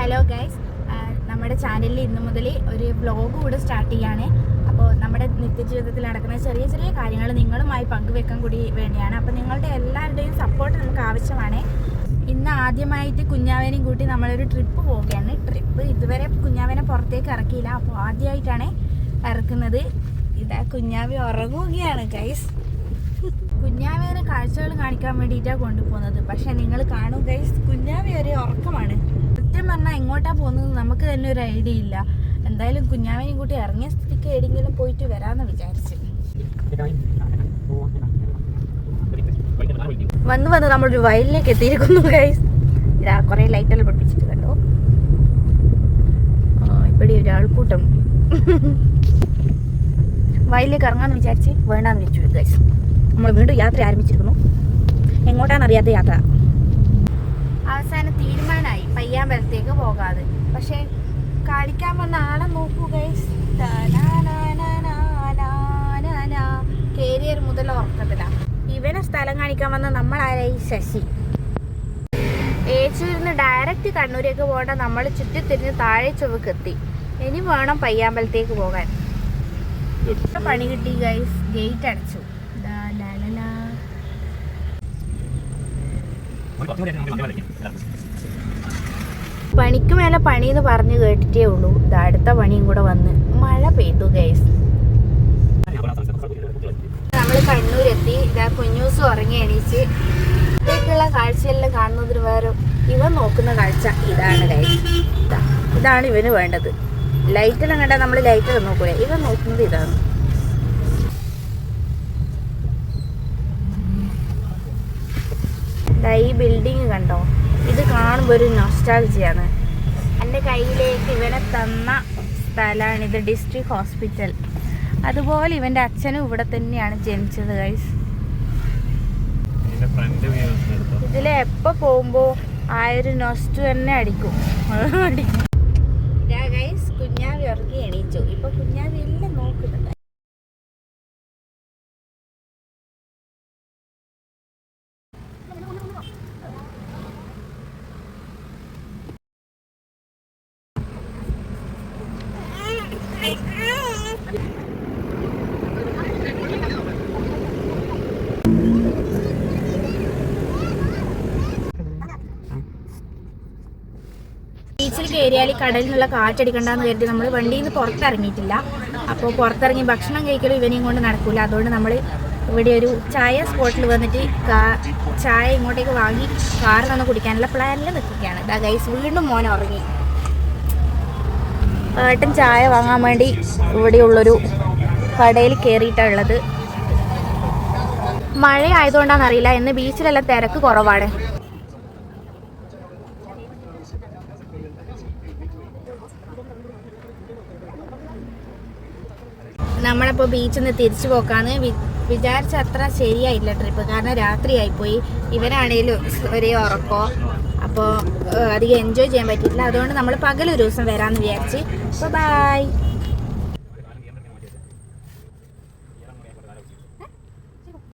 Hello guys, നമ്മുടെ ചാനലിൽ ഇന്നു മുതൽ ഒരു വ്ലോഗ് കൂടെ സ്റ്റാർട്ട് ചെയ്യാണ്. അപ്പോൾ നമ്മുടെ നിത്യജീവിതത്തിൽ നടക്കുന്ന ചെറിയ ചെറിയ കാര്യങ്ങൾ നിങ്ങളുമായി പങ്കുവെക്കാൻ കൂടി വേണ്ടിയാണ്. അപ്പോൾ നിങ്ങളുടെ എല്ലാവരുടെയും സപ്പോർട്ട് നമുക്ക് ആവശ്യമാണ്. ഇന്ന് ആദ്യമായിട്ട് കുഞ്ഞാവേനെയും കൂട്ടി നമ്മളൊരു ട്രിപ്പ് പോവുകയാണ്. ഇതുവരെ കുഞ്ഞാവേനെ പുറത്തേക്ക് ഇറക്കിയില്ല, അപ്പോൾ ആദ്യമായിട്ടാണ് ഇറക്കുന്നത്. ഇതാ കുഞ്ഞാവി ഉറങ്ങുകയാണ് ഗൈസ്. കുഞ്ഞാവേനെ കാഴ്ചകൾ കാണിക്കാൻ വേണ്ടിയിട്ടാണ് കൊണ്ടുപോകുന്നത്. പക്ഷെ നിങ്ങൾ കാണും ഗൈസ്, കുഞ്ഞാവി ഒരു ഉറക്കമാണ്. സത്യം പറഞ്ഞാൽ എങ്ങോട്ടാണ് പോകുന്നത് നമുക്ക് തന്നെ ഒരു ഐഡിയ ഇല്ല. എന്തായാലും കുഞ്ഞാവേനെയും കൂട്ടി ഇറങ്ങിയ സ്ഥിതിക്ക് എവിടെയെങ്കിലും പോയിട്ട് വരാമെന്ന് വിചാരിച്ചു. വന്ന് നമ്മളൊരു വയലിലേക്ക് എത്തിയിരിക്കുന്നു ഗൈസ്. ഇതാ കുറേ ലൈറ്റെല്ലാം പഠിപ്പിച്ചിട്ട് കണ്ടോ. ഇവിടെ ഒരാൾക്കൂട്ടം. വയലിലേക്ക് ഇറങ്ങാമെന്ന് വിചാരിച്ച് വേണ്ടാന്ന് വെച്ചു ഗൈസ്. നമ്മൾ വീണ്ടും യാത്ര ആരംഭിച്ചിരിക്കുന്നു. എങ്ങോട്ടാണെന്നറിയാത്ത യാത്ര. അവസാനം തീരുമാനമായി പയ്യാമ്പലത്തേക്ക് പോകാതെ. പക്ഷെ കളിക്കാൻ വന്ന ആളെ നോക്കൂ ഗൈസ്. കേരിയർ മുതൽ ഉറക്കത്തില്ല. ഇവനെ സ്ഥലം കാണിക്കാൻ വന്ന നമ്മളാരായി ശശി. ഏച്ചൂരിന്ന് ഡയറക്റ്റ് കണ്ണൂരേക്ക് പോകേണ്ട നമ്മൾ ചുറ്റിത്തിരിഞ്ഞ് താഴെ ചുവക്കെത്തി. ഇനി വേണം പയ്യാമ്പലത്തേക്ക് പോകാൻ. പണി കിട്ടി ഗൈസ്, ഗേറ്റ് അടച്ചു. പണിക്ക് മേലെ പണി എന്ന് പറഞ്ഞു കേട്ടിട്ടേ ഉള്ളൂ. ഇത് അടുത്ത പണിയും കൂടെ വന്ന് മഴ പെയ്തു ഗൈസ്. നമ്മൾ കണ്ണൂരെത്തി. ഇതാ കുഞ്ഞൂസ് ഉറങ്ങി എണീച്ച് ഇതേക്കുള്ള കാഴ്ചയെല്ലാം കാണുന്നതിന് വേറെ ഇവൻ നോക്കുന്ന കാഴ്ച ഇതാണ് ഗൈസ്. ഇതാണ് ഇവന് വേണ്ടത്. ലൈറ്റെല്ലാം കണ്ടാൽ നമ്മൾ ലൈറ്റെല്ലാം നോക്കൂലേ, ഇവൻ നോക്കുന്നത് ഇതാണ്. ഈ ബിൽഡിങ് കണ്ടോ, ഇത് കാണുമ്പോൾ ഒരു നൊസ്റ്റാൾജിയാണ്. എൻ്റെ കയ്യിലേക്ക് ഇവനെ തന്ന സ്ഥലമാണ് ഇത്, ഡിസ്ട്രിക്ട് ഹോസ്പിറ്റൽ. അതുപോലെ ഇവൻ്റെ അച്ഛനും ഇവിടെ തന്നെയാണ് ജനിച്ചത് ഗൈസ്. ഇതിൽ എപ്പോൾ പോകുമ്പോൾ ആ ഒരു നൊസ്റ്റു തന്നെ അടിക്കും. ഗൈസ് കുഞ്ഞാവി ഉറങ്ങി എണീച്ചു. ഇപ്പൊ കുഞ്ഞാവി എല്ലാം നോക്കുന്നുണ്ട്. ബീച്ചിൽ കയറിയാൽ കടലിൽ നിന്നുള്ള കാറ്റടിക്കണ്ടെന്ന് കരുതി നമ്മൾ വണ്ടിയിൽ നിന്ന് പുറത്തിറങ്ങിയിട്ടില്ല. അപ്പോൾ പുറത്തിറങ്ങി ഭക്ഷണം കഴിക്കലും ഇവനെയും കൊണ്ട് നടക്കില്ല. അതുകൊണ്ട് നമ്മൾ ഇവിടെ ഒരു ചായ സ്പോട്ടിൽ വന്നിട്ട് ചായ ഇങ്ങോട്ടേക്ക് വാങ്ങി കാറിൽ നിന്ന് കുടിക്കാനുള്ള പ്ലാനിൽ നിൽക്കുകയാണ്. ഇതാ ഗൈസ് വീണ്ടും മോൻ ഉറങ്ങി. ഏട്ടൻ ചായ വാങ്ങാൻ വേണ്ടി ഇവിടെയുള്ളൊരു കടയിൽ കയറിയിട്ടുള്ളത്. മഴ ആയതുകൊണ്ടാണെന്നറിയില്ല, ഇന്ന് ബീച്ചിലെല്ലാം തിരക്ക് കുറവാണ്. നമ്മളിപ്പോൾ ബീച്ചിൽ നിന്ന് തിരിച്ചു പോക്കാന്ന് വിചാരിച്ച അത്ര ശരിയായില്ല ട്രിപ്പ്. കാരണം രാത്രിയായിപ്പോയി. ഇവരാണേലും ഒരേ ഉറക്കോ, അപ്പോൾ അധികം എൻജോയ് ചെയ്യാൻ പറ്റിയിട്ടില്ല. അതുകൊണ്ട് നമ്മൾ പകലൊരു ദിവസം വരാമെന്ന് വിചാരിച്ച്. അപ്പോൾ ബൈ.